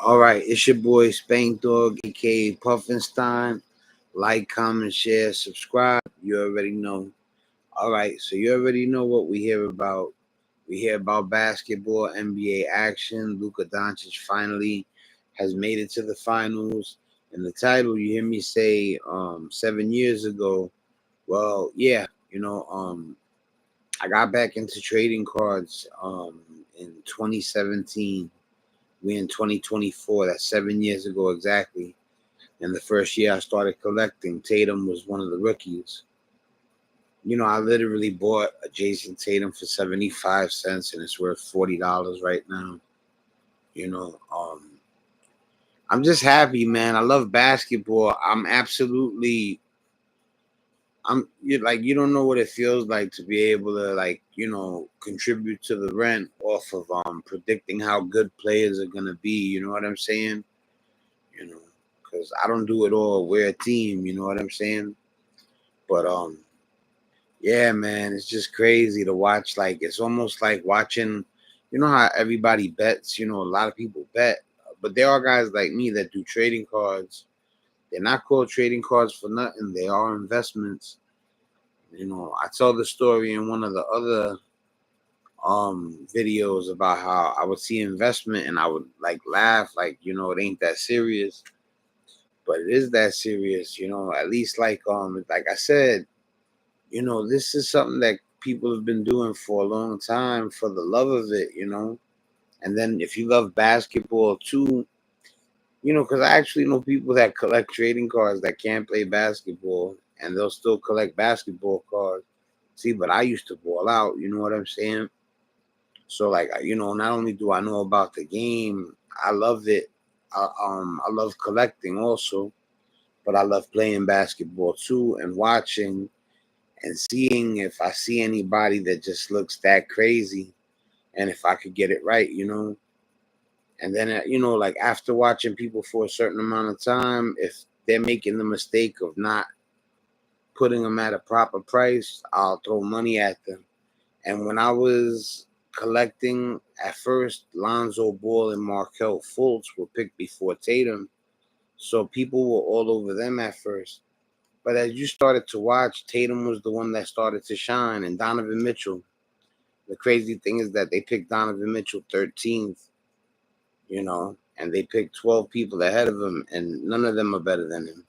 All right, it's your boy Spankdog, aka Puffinstein. Like, comment, share, subscribe. You already know. All right, so you already know what we hear about. We hear about basketball, NBA action. Luka Doncic finally has made it to the finals. In the title, you hear me say 7 years ago. Well, yeah, I got back into trading cards in 2017. We in 2024. That's 7 years ago exactly. And the first year I started collecting, Tatum was one of the rookies. I literally bought a Jason Tatum for 75 cents and it's worth $40 right now. You know, um, I'm just happy, man. I love basketball. You don't know what it feels like to be able to contribute to the rent off of predicting how good players are gonna be. You know what I'm saying? You know, because I don't do it all. We're a team. You know what I'm saying? But yeah, man, it's just crazy to watch. Like it's almost like watching. You know how everybody bets. A lot of people bet, but there are guys like me that do trading cards. They're not called trading cards for nothing. They are investments. I tell the story in one of the other videos about how I would see investment and I would like laugh, like, it ain't that serious. But it is that serious, at least like I said, this is something that people have been doing for a long time for the love of it. And then if you love basketball too, because I actually know people that collect trading cards that can't play basketball and they'll still collect basketball cards. See, but I used to ball out, you know what I'm saying? So like, not only do I know about the game, I love it. I love collecting also, but I love playing basketball too and watching and seeing if I see anybody that just looks that crazy and if I could get it right. And then, like after watching people for a certain amount of time, if they're making the mistake of not putting them at a proper price, I'll throw money at them. And when I was collecting at first, Lonzo Ball and Markelle Fultz were picked before Tatum. So people were all over them at first. But as you started to watch, Tatum was the one that started to shine, and Donovan Mitchell. The crazy thing is that they picked Donovan Mitchell 13th, and they picked 12 people ahead of him, and none of them are better than him.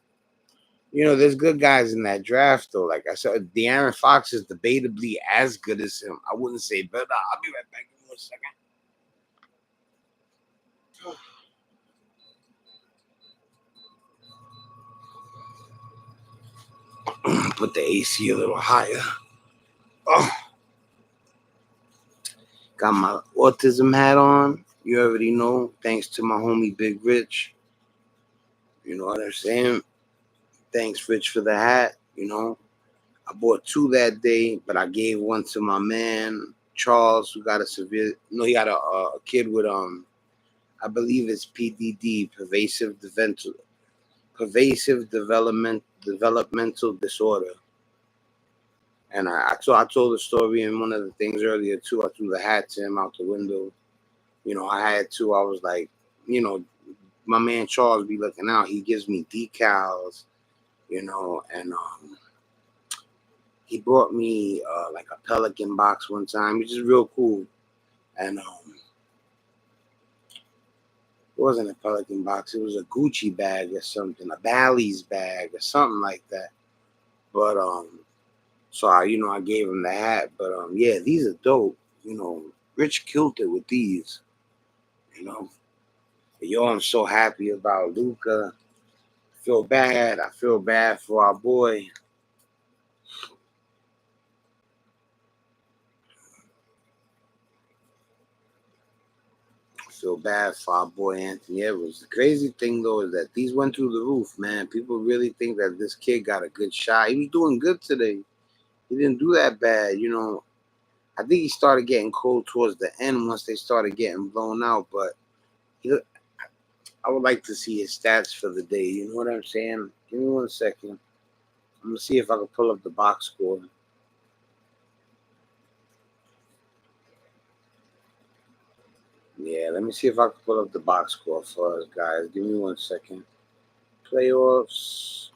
There's good guys in that draft, though. Like I said, De'Aaron Fox is debatably as good as him. I wouldn't say better. I'll be right back in 1 second. Put the AC a little higher. Oh, got my autism hat on. You already know. Thanks to my homie Big Rich. You know what I'm saying? Thanks, Rich, for the hat. I bought two that day, but I gave one to my man Charles, who got a severe. No, he got a kid with I believe it's PDD, pervasive developmental disorder. And I told the story in one of the things earlier too. I threw the hat to him out the window. I had to. I was like, my man Charles be looking out. He gives me decals, and he brought me like a Pelican box one time, which is real cool. And it wasn't a Pelican box; it was a Gucci bag or something, a Bally's bag or something like that. But so I gave him the hat. But yeah, these are dope. Rich killed it with these. Yo, I'm so happy about Luka. I feel bad for our boy. I feel bad for our boy Anthony Edwards. The crazy thing though is that these went through the roof, man. People really think that this kid got a good shot. He was doing good today. He didn't do that bad. I think he started getting cold towards the end once they started getting blown out. But I would like to see his stats for the day. You know what I'm saying? Give me 1 second. I'm gonna see if I can pull up the box score. Yeah, let me see if I can pull up the box score for us, guys. Give me 1 second. Playoffs.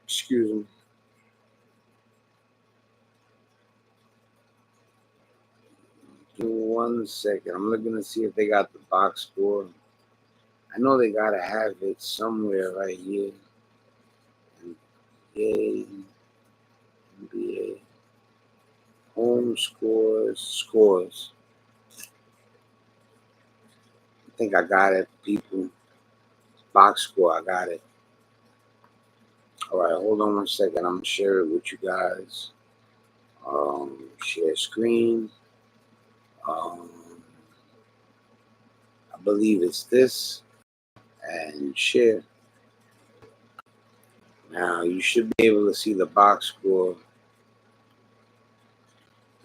Excuse me. Give me 1 second. I'm looking to see if they got the box score. I know they gotta have it somewhere right here. NBA, NBA, home scores. I think I got it, people. Box score, I got it. All right, hold on 1 second. I'm gonna share it with you guys. Share screen. Um, I believe it's this, and share. Now you should be able to see the box score.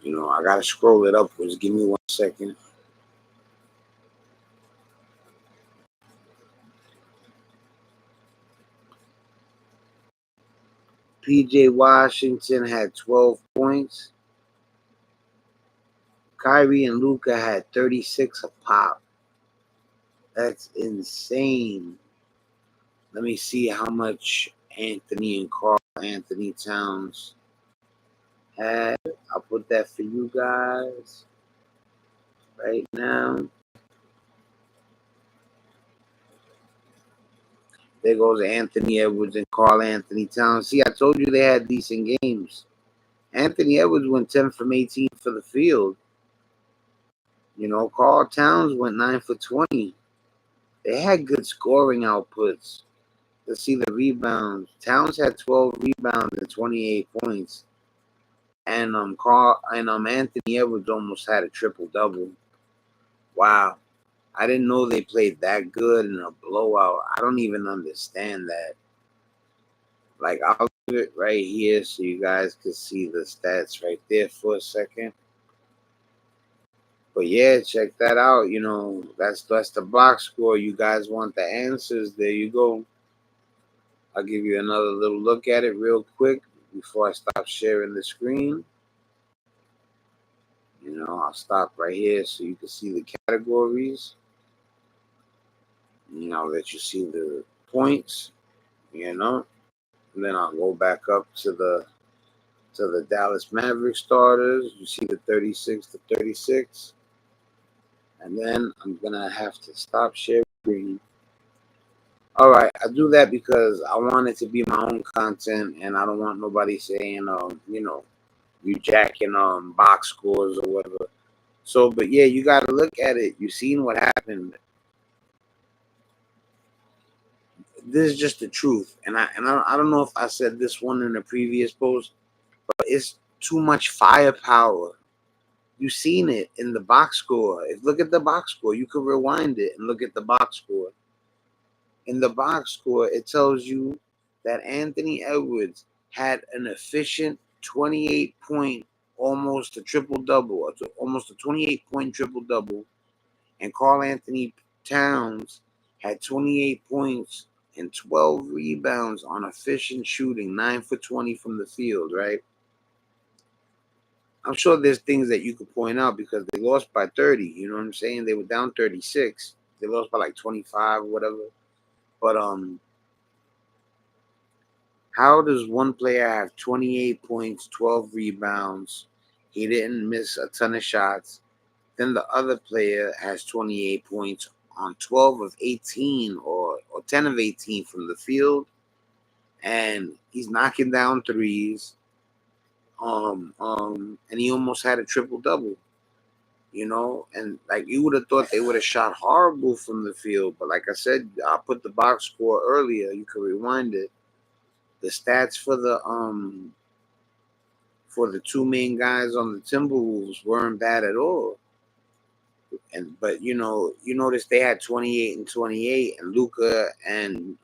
You know, I gotta scroll it upwards. Give me 1 second. PJ Washington had 12 points. Kyrie and Luka had 36 apiece. That's insane. Let me see how much Anthony and Carl Anthony Towns had. I'll put that for you guys right now. There goes Anthony Edwards and Carl Anthony Towns. See, I told you they had decent games. Anthony Edwards went 10 from 18 for the field. You know, Carl Towns went 9 for 20. They had good scoring outputs. Let's see the rebounds. Towns had 12 rebounds and 28 points. And Anthony Edwards almost had a triple double. Wow. I didn't know they played that good in a blowout. I don't even understand that. Like, I'll leave it right here so you guys can see the stats right there for a second. But yeah, check that out. You know, that's the box score. You guys want the answers? There you go. I'll give you another little look at it real quick before I stop sharing the screen. You know, I'll stop right here so you can see the categories. You know, that you see the points, you know. And then I'll go back up to the Dallas Mavericks starters. You see the 36 to 36. And then I'm gonna have to stop sharing. All right, I do that because I want it to be my own content, and I don't want nobody saying, you know, you jacking box scores or whatever. So, but yeah, you got to look at it. You seen what happened. This is just the truth, and I don't know if I said this one in a previous post, but it's too much firepower. You seen it in the box score. If look at the box score, you could rewind it and look at the box score. In the box score, it tells you that Anthony Edwards had an efficient 28 point, almost a triple double, almost a 28-point triple double, and Carl Anthony Towns had 28 points and 12 rebounds on efficient shooting, 9 for 20 from the field, right? I'm sure there's things that you could point out because they lost by 30. You know what I'm saying? They were down 36. They lost by like 25 or whatever. But how does one player have 28 points, 12 rebounds? He didn't miss a ton of shots. Then the other player has 28 points on 12 of 18 or 10 of 18 from the field. And he's knocking down threes. And he almost had a triple double. You know, and like you would have thought they would have shot horrible from the field, but like I said, I put the box score earlier. You can rewind it. The stats for the two main guys on the Timberwolves weren't bad at all. But you know, you notice they had 28 and 28, and Luka and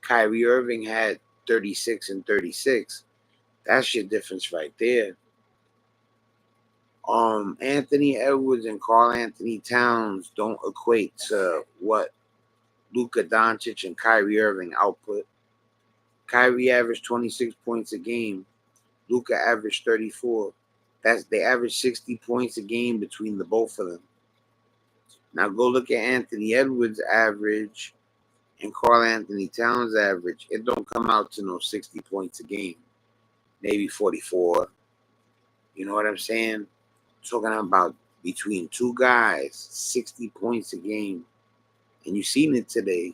Kyrie Irving had 36 and 36. That's your difference right there. Anthony Edwards and Carl Anthony Towns don't equate to what Luka Doncic and Kyrie Irving output. Kyrie averaged 26 points a game. Luka averaged 34. They average 60 points a game between the both of them. Now go look at Anthony Edwards' average and Karl Anthony Towns' average. It don't come out to no 60 points a game. Maybe 44. You know what I'm saying? Talking about between two guys, 60 points a game. And you seen it today.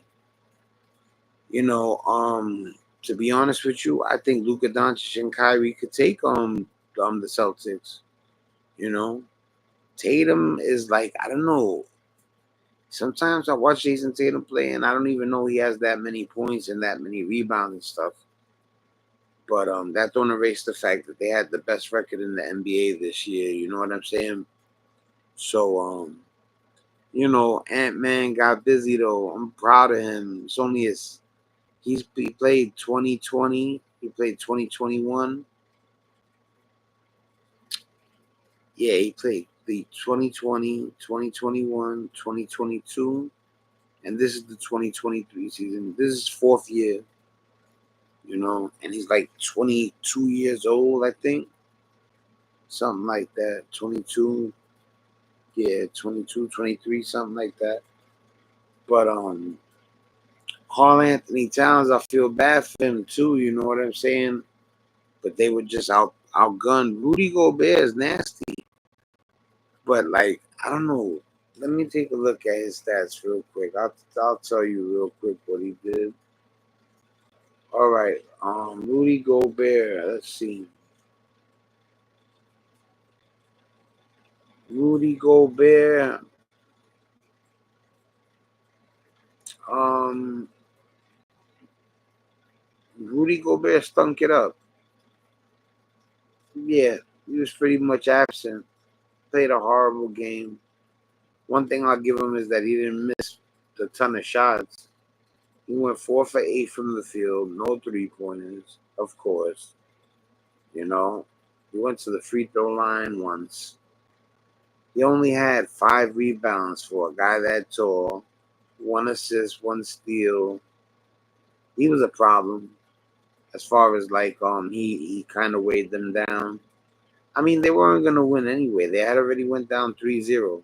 You know, to be honest with you, I think Luka Doncic and Kyrie could take the Celtics. You know, Tatum is like, I don't know. Sometimes I watch Jason Tatum play and I don't even know he has that many points and that many rebounds and stuff. But that don't erase the fact that they had the best record in the NBA this year. You know what I'm saying? So you know, Ant-Man got busy though. I'm proud of him. It's only he played 2020, he played 2021. Yeah, he played the 2020, 2021, 2022, and this is the 2023 season. This is fourth year, you know, and he's like 22 years old, I think. Something like that. 22, yeah, 22, 23, something like that. But Karl Anthony Towns, I feel bad for him too, you know what I'm saying? But they were just outgunned. Rudy Gobert is nasty. But like, I don't know. Let me take a look at his stats real quick. I'll tell you real quick what he did. All right. Rudy Gobert. Let's see. Rudy Gobert. Um Rudy Gobert stunk it up. Yeah, he was pretty much absent. Played a horrible game. One thing I'll give him is that he didn't miss a ton of shots. He went 4 for 8 from the field, no 3-pointers, of course. You know, he went to the free throw line once. He only had 5 rebounds for a guy that tall, 1 assist, 1 steal. He was a problem as far as like he kind of weighed them down. I mean, they weren't gonna win anyway. They had already went down 3-0.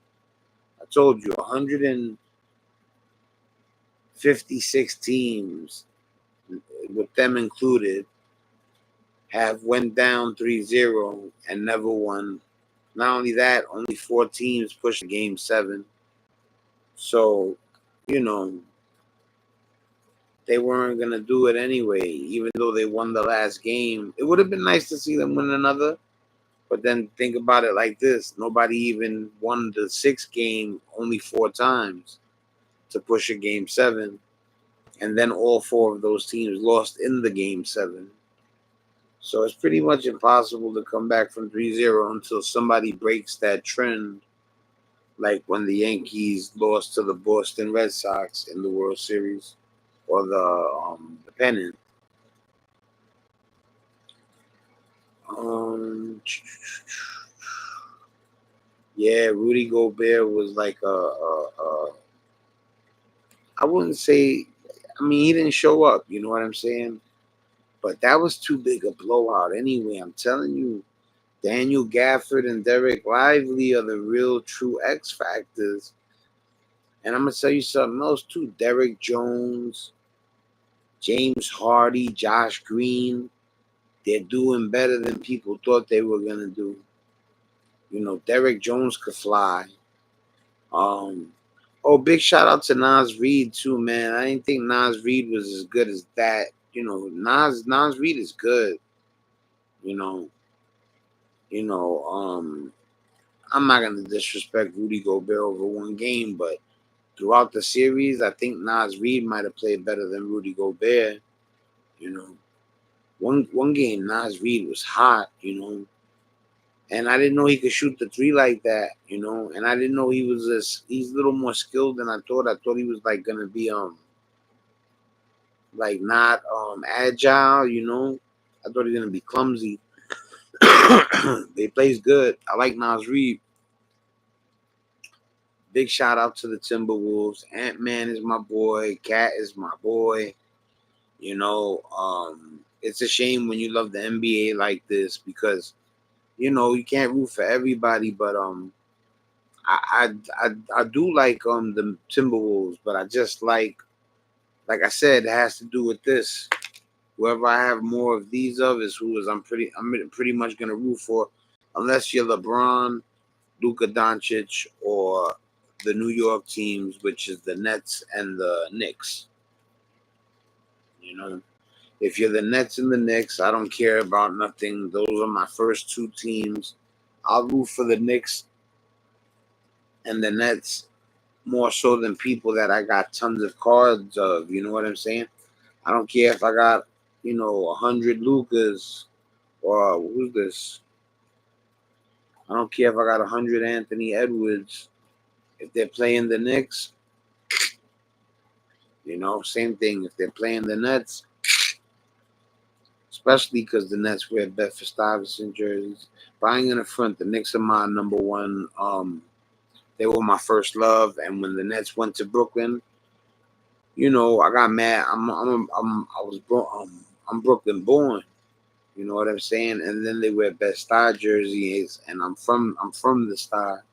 I told you, 156 teams, with them included, have went down 3-0 and never won. Not only that, only 4 teams pushed game 7. So, you know, they weren't going to do it anyway, even though they won the last game. It would have been nice to see them win another. But then think about it like this. Nobody even won the 6th game only 4 times to push a game 7. And then all 4 of those teams lost in the game 7. So it's pretty much impossible to come back from 3-0 until somebody breaks that trend, like when the Yankees lost to the Boston Red Sox in the World Series or the pennant. Yeah, Rudy Gobert was like I wouldn't say, I mean, he didn't show up, you know what I'm saying? But that was too big a blowout anyway. I'm telling you, Daniel Gafford and Derek Lively are the real true X factors. And I'm going to tell you something else too. Derek Jones, James Hardy, Josh Green, they're doing better than people thought they were going to do. You know, Derek Jones could fly. Big shout out to Nas Reed too, man. I didn't think Nas Reed was as good as that. You know, Nas Reed is good. You know, I'm not gonna disrespect Rudy Gobert over one game, but throughout the series, I think Nas Reed might have played better than Rudy Gobert. You know, one game Nas Reed was hot. You know, and I didn't know he could shoot the 3 like that. You know, and I didn't know he's a little more skilled than I thought. I thought he was like gonna be like not agile. You know, I thought he was gonna be clumsy. He plays good. I like Nas Reed. Big shout out to the Timberwolves. Ant-Man is my boy. Cat is my boy. You know, it's a shame when you love the NBA like this because, You can't root for everybody, but I do like the Timberwolves, but I just like I said, it has to do with this. Whoever I have more of these of is who is I'm pretty much gonna root for, unless you're LeBron, Luka Doncic, or the New York teams, which is the Nets and the Knicks. You know, if you're the Nets and the Knicks, I don't care about nothing. Those are my first two teams. I'll root for the Knicks and the Nets more so than people that I got tons of cards of. You know what I'm saying? I don't care if I got 100 Lukas or who's this? I don't care if I got 100 Anthony Edwards. If they're playing the Knicks, same thing. If they're playing the Nets, especially because the Nets wear Bedford-Stuyvesant jerseys. But I ain't gonna front. The Knicks are my number one. They were my first love, and when the Nets went to Brooklyn, I got mad. I'm Brooklyn born. You know what I'm saying? And then they wear Bed-Stuy jerseys, and I'm from the Star.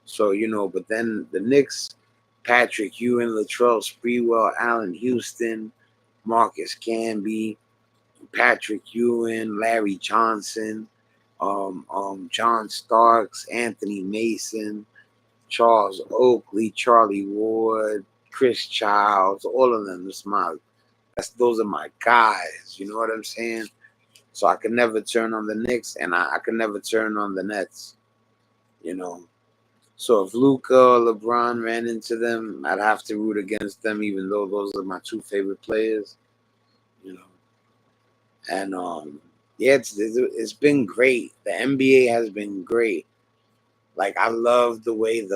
So but then the Knicks, Patrick Ewing, Latrell Sprewell, Allen Houston, Marcus Camby, Patrick Ewing, Larry Johnson, John Starks, Anthony Mason, Charles Oakley, Charlie Ward, Chris Childs, all of them. Those are my guys. You know what I'm saying? So I could never turn on the Knicks, and I could never turn on the Nets. So if Luka or LeBron ran into them, I'd have to root against them, even though those are my two favorite players. You know, and yeah, it's been great. The NBA has been great. Like I love the way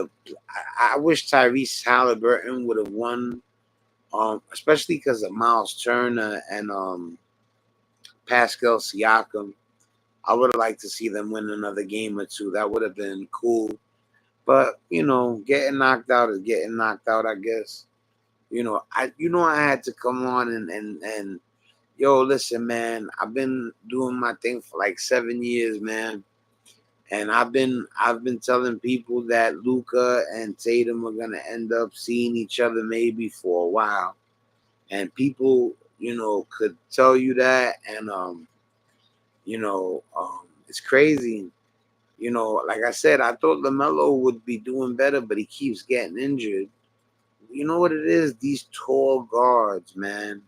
I wish Tyrese Halliburton would have won, especially because of Miles Turner and Pascal Siakam. I would have liked to see them win another game or two. That would have been cool. But getting knocked out is getting knocked out, I guess. I had to come on and yo, listen, man. I've been doing my thing for like 7 years, man. And I've been telling people that Luka and Tatum are gonna end up seeing each other maybe for a while. And people, could tell you that, and it's crazy. Like I said, I thought LaMelo would be doing better, but he keeps getting injured. You know what it is? These tall guards, man.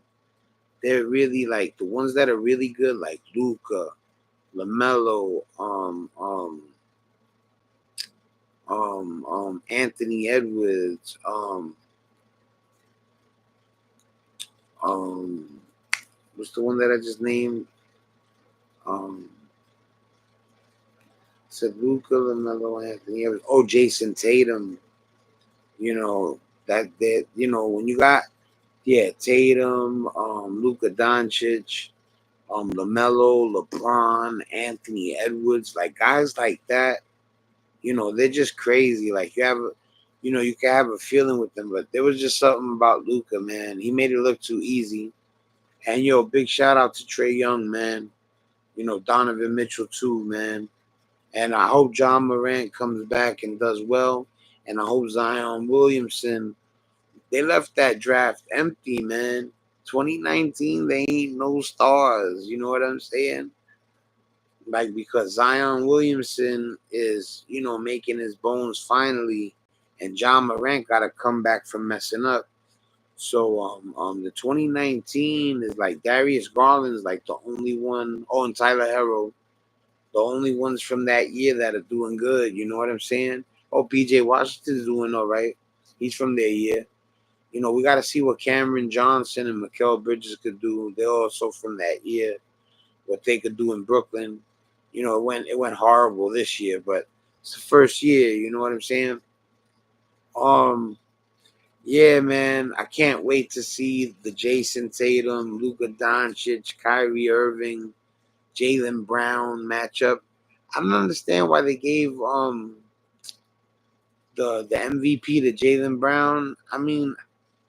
They're really like the ones that are really good, like Luka, LaMelo, Anthony Edwards, um, what's the one that I just named? Um, said Luka, LaMelo, Anthony Edwards. Oh, Jason Tatum. When you got Tatum, Luka Doncic, LaMelo, LeBron, Anthony Edwards, like guys like that. They're just crazy. Like you can have a feeling with them, but there was just something about Luka, man. He made it look too easy. And big shout out to Trae Young, man. Donovan Mitchell too, man. And I hope John Morant comes back and does well. And I hope Zion Williamson. They left that draft empty, man. 2019, they ain't no stars. You know what I'm saying? Like, because Zion Williamson is, making his bones finally, and John Morant got to come back from messing up. So, the 2019 is like Darius Garland is like the only one. Oh, and Tyler Herro, the only ones from that year that are doing good. You know what I'm saying? Oh, PJ Washington's doing all right. He's from their year. We got to see what Cameron Johnson and Mikal Bridges could do. They're also from that year. What they could do in Brooklyn. It went horrible this year, but it's the first year. You know what I'm saying? Yeah, man. I can't wait to see the Jason Tatum, Luka Doncic, Kyrie Irving, Jaylen Brown matchup. I don't understand why they gave the MVP to Jaylen Brown. I mean,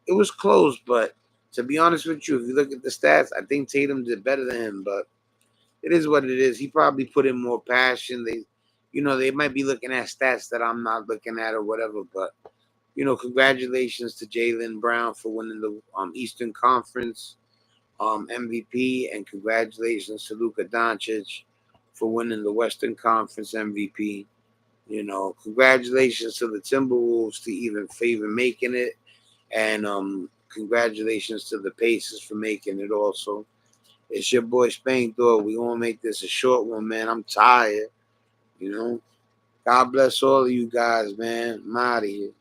it was close, but to be honest with you, if you look at the stats, I think Tatum did better than him. But it is what it is. He probably put in more passion. They might be looking at stats that I'm not looking at or whatever. But congratulations to Jaylen Brown for winning the Eastern Conference MVP, and congratulations to Luka Doncic for winning the Western Conference MVP. Congratulations to the Timberwolves to even favor making it, and congratulations to the Pacers for making it also. It's your boy Spankdog. We gonna make this a short one, man. I'm tired. God bless all of you guys, man. I'm out of here.